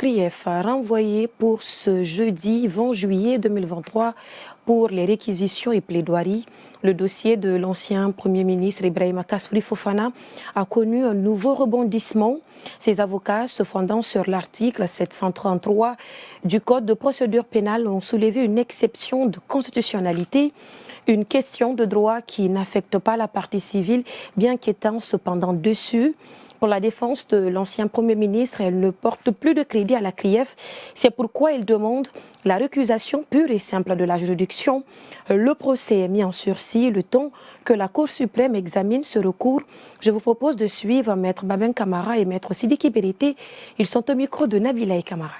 CRIEF a renvoyé pour ce jeudi 20 juillet 2023 pour les réquisitions et plaidoiries. Le dossier de l'ancien Premier ministre Ibrahima Kassouri Fofana a connu un nouveau rebondissement. Ses avocats, se fondant sur l'article 733 du Code de procédure pénale, ont soulevé une exception de constitutionnalité, une question de droit qui n'affecte pas la partie civile, bien qu'étant cependant dessus. Pour la défense de l'ancien Premier ministre, elle ne porte plus de crédit à la CRIEF. C'est pourquoi il demande la récusation pure et simple de la juridiction. Le procès est mis en sursis le temps que la Cour suprême examine ce recours. Je vous propose de suivre Maître Baben Camara et Maître Sidiki Berete. Ils sont au micro de Nabila Camara.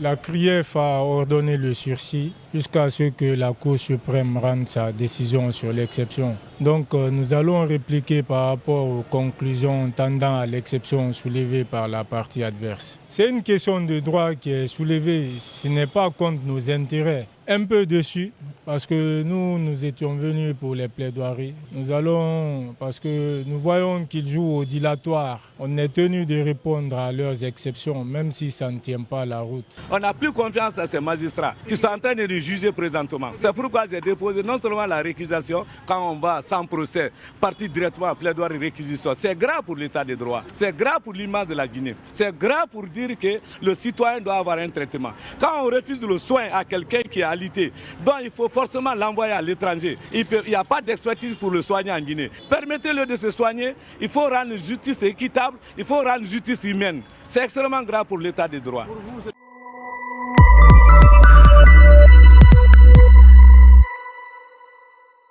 La CRIEF a ordonné le sursis jusqu'à ce que la Cour suprême rende sa décision sur l'exception. Donc nous allons répliquer par rapport aux conclusions tendant à l'exception soulevée par la partie adverse. C'est une question de droit qui est soulevée, ce n'est pas contre nos intérêts. Un peu dessus, parce que nous étions venus pour les plaidoiries. Nous allons, parce que nous voyons qu'ils jouent au dilatoire. On est tenu de répondre à leurs exceptions, même si ça ne tient pas la route. On n'a plus confiance à ces magistrats qui sont en train de nous juger présentement. C'est pourquoi j'ai déposé non seulement la récusation, quand on va sans procès, partir directement à plaidoirie réquisition. C'est grave pour l'état de droit, c'est grave pour l'image de la Guinée. C'est grave pour dire que le citoyen doit avoir un traitement. Quand on refuse le soin à quelqu'un qui est alité, donc il faut forcément l'envoyer à l'étranger. Il n'y a pas d'expertise pour le soigner en Guinée. Permettez-le de se soigner, il faut rendre justice équitable, il faut rendre justice humaine. C'est extrêmement grave pour l'état de droit.